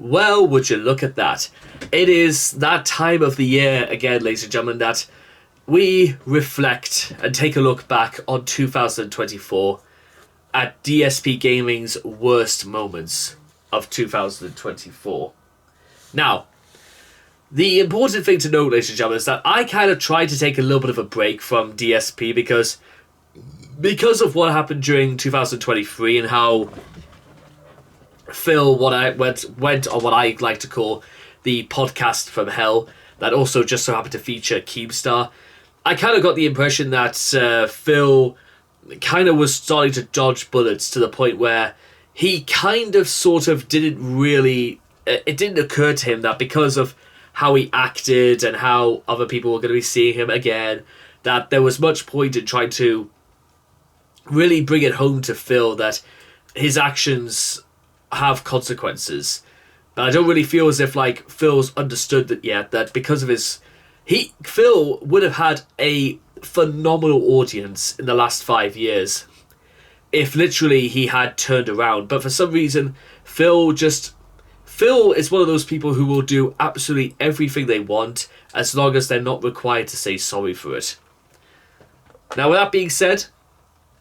Well, would you look at that? It is that time of the year, again, ladies and gentlemen, that we reflect and take a look back on 2024 at DSP Gaming's worst moments of 2024. Now, the important thing to note, ladies and gentlemen, is that I kind of tried to take a little bit of a break from DSP because of what happened during 2023 and how Phil went on what I like to call the podcast from hell that also just so happened to feature Keemstar. I kind of got the impression that Phil kind of was starting to dodge bullets to the point where he kind of sort of didn't really... It didn't occur to him that because of how he acted and how other people were going to be seeing him again, that there was much point in trying to really bring it home to Phil that his actions have consequences. But I don't really feel as if like Phil's understood that yet, that because of his... Phil would have had a phenomenal audience in the last 5 years if literally he had turned around. But for some reason, Phil is one of those people who will do absolutely everything they want as long as they're not required to say sorry for it. Now, with that being said,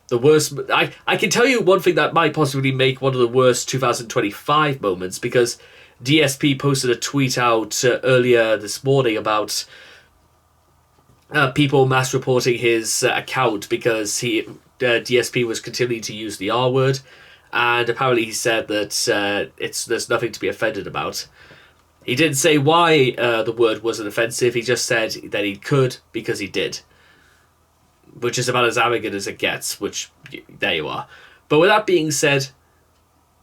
the worst... I can tell you one thing that might possibly make one of the worst 2025 moments, because DSP posted a tweet out earlier this morning about people mass reporting his account because DSP was continuing to use the R word, and apparently he said that there's nothing to be offended about. He didn't say why the word wasn't offensive, he just said that he could because he did. Which is about as arrogant as it gets, which, there you are. But with that being said,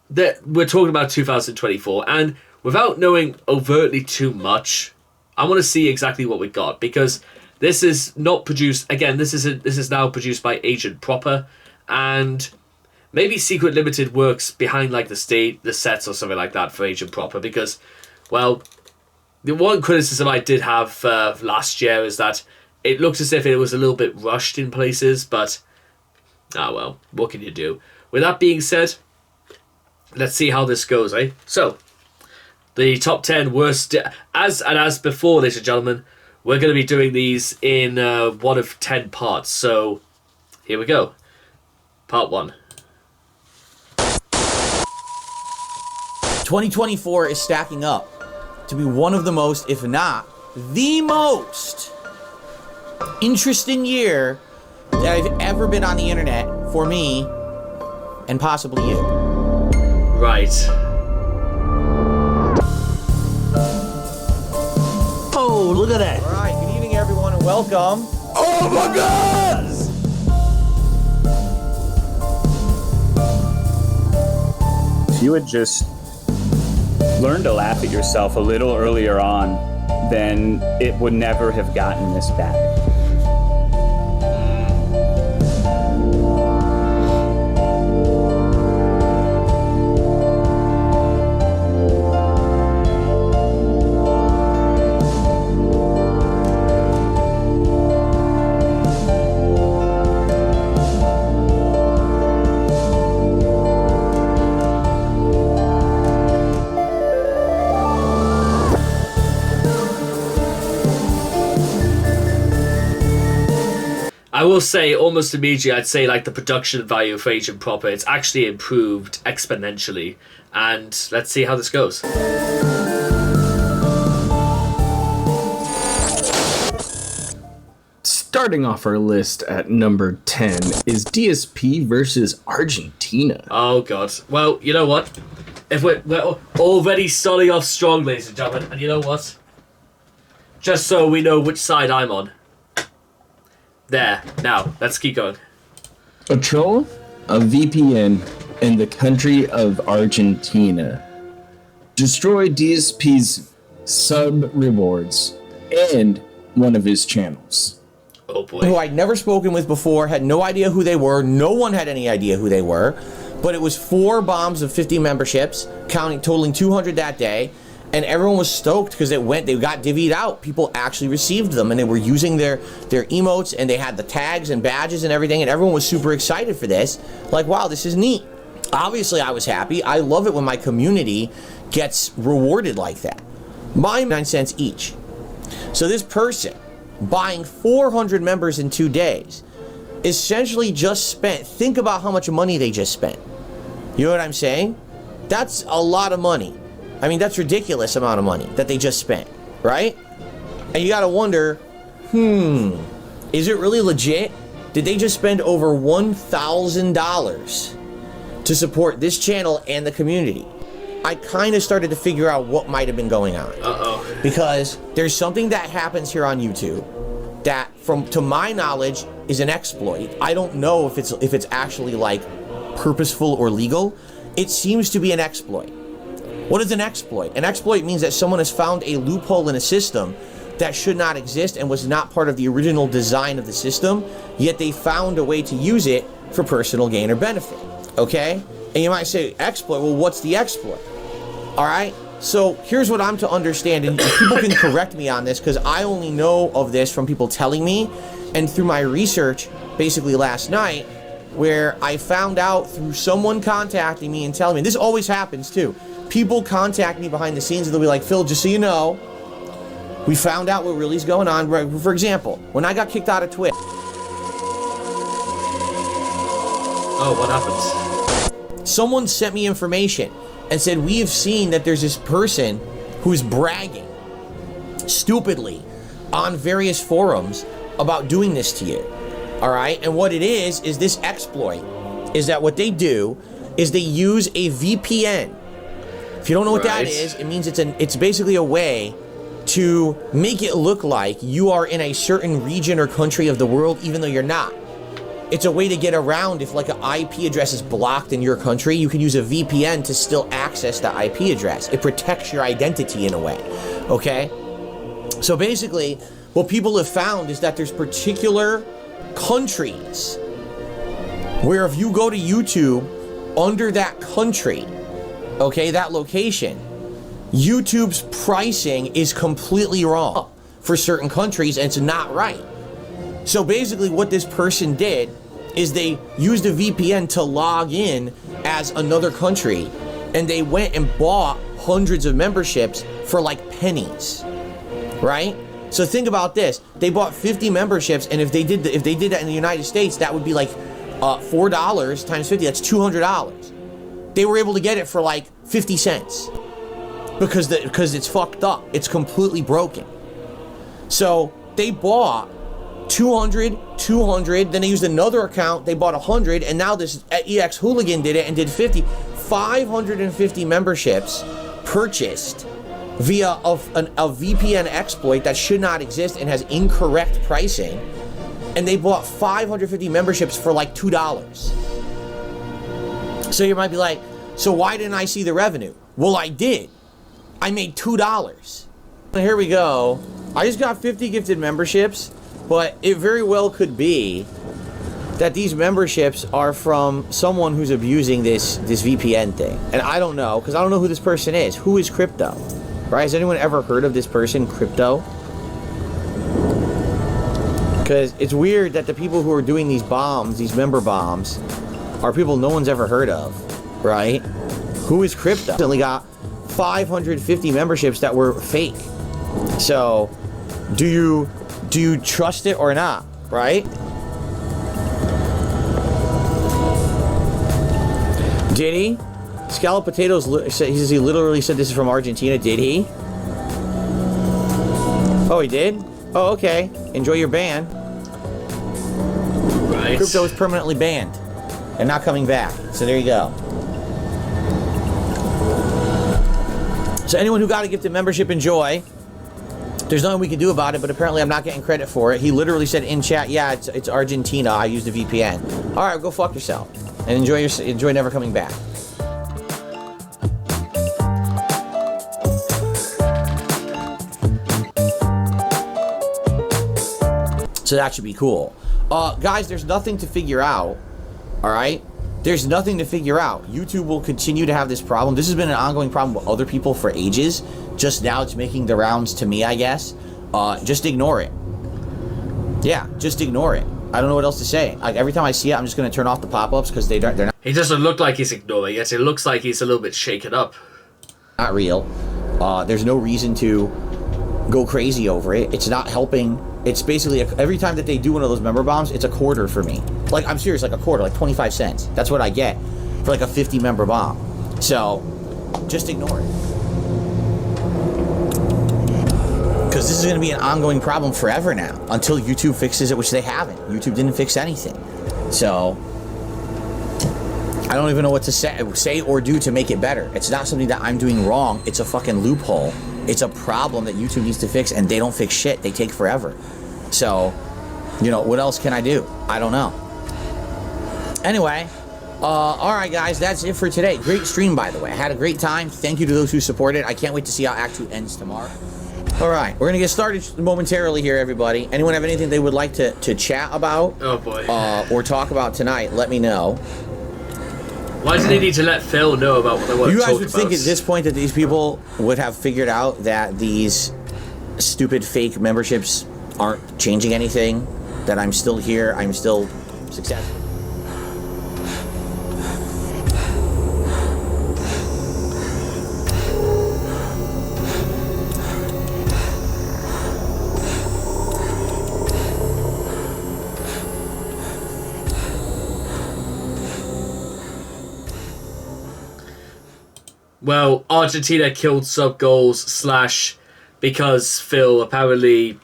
that we're talking about 2024, and without knowing overtly too much, I want to see exactly what we got, because this is not produced... Again, this is now produced by Agent Proper, and maybe Secret Limited works behind like the sets or something like that for Agent Proper, because, well, the one criticism I did have last year is that it looked as if it was a little bit rushed in places, but well, what can you do? With that being said, let's see how this goes, eh? So, the top 10 worst... As before, ladies and gentlemen, we're going to be doing these in one of 10 parts. So, here we go. Part 1. 2024 is stacking up to be one of the most, if not the most interesting year that I've ever been on the internet for me and possibly you. Right. Oh, look at that. All right, good evening, everyone, and welcome. Oh my God! If you had just learned to laugh at yourself a little earlier on, then it would never have gotten this bad. I will say, almost immediately, I'd say like the production value for Agent Proper, it's actually improved exponentially. And let's see how this goes. Starting off our list at number 10 is DSP versus Argentina. Oh God. Well, you know what? If we're already starting off strong, ladies and gentlemen, and you know what? Just so we know which side I'm on. There. Now, let's keep going. A troll, a VPN, in the country of Argentina. Destroy DSP's sub rewards and one of his channels. Oh boy. Who I'd never spoken with before, had no idea who they were. No one had any idea who they were. But it was 4 bombs of 50 memberships, totaling 200 that day. And everyone was stoked because they got divvied out. People actually received them, and they were using their emotes, and they had the tags and badges and everything, and everyone was super excited for this. Like, wow, this is neat. Obviously, I was happy. I love it when my community gets rewarded like that. My 9 cents each. So this person buying 400 members in 2 days essentially just spent, think about how much money they just spent. You know what I'm saying? That's a lot of money. I mean, that's ridiculous amount of money that they just spent, right? And you gotta wonder, is it really legit? Did they just spend over $1,000 to support this channel and the community? I kind of started to figure out what might have been going on. Because there's something that happens here on YouTube that, to my knowledge, is an exploit. I don't know if it's actually like purposeful or legal. It seems to be an exploit. What is an exploit? An exploit means that someone has found a loophole in a system that should not exist and was not part of the original design of the system, yet they found a way to use it for personal gain or benefit, okay? And you might say, exploit, well, what's the exploit? All right, so here's what I'm to understand, and people can correct me on this because I only know of this from people telling me and through my research basically last night, where I found out through someone contacting me and telling me, this always happens too. People contact me behind the scenes and they'll be like, Phil, just so you know, we found out what really is going on. For example, when I got kicked out of Twitch. Oh, what happened? Someone sent me information and said, we have seen that there's this person who's bragging stupidly on various forums about doing this to you. All right, and what it is this exploit is that what they do is they use a VPN. If you don't know what that is, it means it's basically a way to make it look like you are in a certain region or country of the world, even though you're not. It's a way to get around if like an IP address is blocked in your country, you can use a VPN to still access the IP address. It protects your identity in a way, okay? So basically, what people have found is that there's particular countries where if you go to YouTube under that country, okay, that location, YouTube's pricing is completely wrong for certain countries and it's not right. So basically what this person did is they used a VPN to log in as another country and they went and bought hundreds of memberships for like pennies, right? So think about this. They bought 50 memberships, and if they did that in the United States, that would be like $4 times 50. That's $200. They were able to get it for like 50 cents because it's fucked up. It's completely broken. So they bought 200, then they used another account. They bought 100, and now this EX Hooligan did it and did 50. 550 memberships purchased via a VPN exploit that should not exist and has incorrect pricing, and they bought 550 memberships for like $2. So you might be like, so why didn't I see the revenue? Well, I did. I made $2. Here we go. I just got 50 gifted memberships, but it very well could be that these memberships are from someone who's abusing this VPN thing. And I don't know, because I don't know who this person is. Who is Crypto? Right? Has anyone ever heard of this person, Crypto? Because it's weird that the people who are doing these bombs, these member bombs, are people no one's ever heard of, right? Who is Crypto? Only got 550 memberships that were fake. So, do you trust it or not, right? Did he? Scallop Potatoes, he says he literally said this is from Argentina. Did he? Oh, he did? Oh, okay. Enjoy your ban. Right. Crypto is permanently banned and not coming back. So there you go. So anyone who got a gifted membership, enjoy. There's nothing we can do about it, but apparently I'm not getting credit for it. He literally said in chat, yeah, it's Argentina. I used a VPN. All right, go fuck yourself and enjoy never coming back. So that should be cool. Guys, there's nothing to figure out. All right? There's nothing to figure out. YouTube will continue to have this problem. This has been an ongoing problem with other people for ages. Just now it's making the rounds to me, I guess. Just ignore it. Yeah, just ignore it. I don't know what else to say. Like, every time I see it, I'm just going to turn off the pop-ups because they're not... He doesn't look like he's ignoring it. It looks like he's a little bit shaken up. not real. There's no reason to go crazy over it. It's not helping. It's basically every time that they do one of those member bombs, it's a quarter for me. Like, I'm serious, like a quarter, like 25 cents. That's what I get for like a 50 member bomb. So just ignore it. Because this is going to be an ongoing problem forever now until YouTube fixes it, which they haven't. YouTube didn't fix anything. So I don't even know what to say or do to make it better. It's not something that I'm doing wrong. It's a fucking loophole. It's a problem that YouTube needs to fix, and they don't fix shit. They take forever. So, you know, what else can I do? I don't know. Anyway, all right, guys, that's it for today. Great stream, by the way. I had a great time. Thank you to those who supported. I can't wait to see how Act 2 ends tomorrow. All right, we're going to get started momentarily here, everybody. Anyone have anything they would like to chat about? Oh, boy. Or talk about tonight, let me know. Why do they need to let Phil know about what they want to talk about? You guys would think at this point that these people would have figured out that these stupid fake memberships aren't changing anything, that I'm still here, I'm still successful. Well, Argentina killed sub goals / because Phil apparently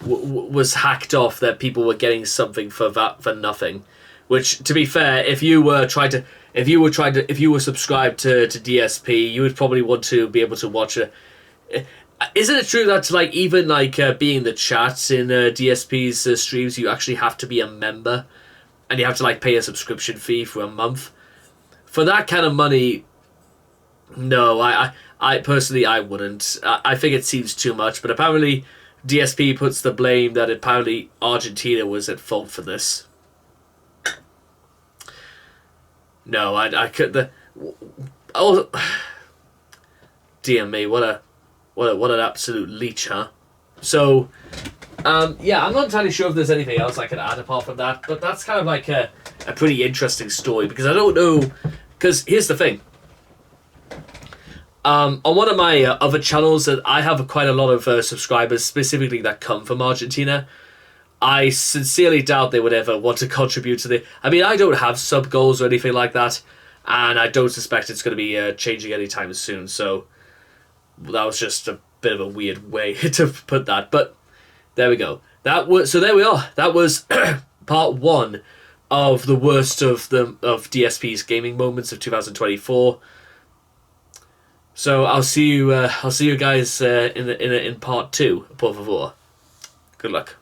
was hacked off that people were getting something for that for nothing. Which, to be fair, if you were subscribed to DSP, you would probably want to be able to watch it. Isn't it true that like even like being the chats in DSP's streams, you actually have to be a member, and you have to like pay a subscription fee for a month for that kind of money? No, I personally, I wouldn't. I think it seems too much, but apparently DSP puts the blame that apparently Argentina was at fault for this. No, I could dear me, what an absolute leech, huh? So, yeah, I'm not entirely sure if there's anything else I can add apart from that, but that's kind of like a pretty interesting story, because I don't know, because here's the thing. On one of my other channels, that I have quite a lot of subscribers specifically that come from Argentina. I sincerely doubt they would ever want to contribute to the... I mean, I don't have sub goals or anything like that, and I don't suspect it's going to be changing anytime soon, so that was just a bit of a weird way to put that, but there we go. So there we are. That was part 1 of the worst of DSP's gaming moments of 2024. So I'll see you guys in part 2, por favor. Good luck.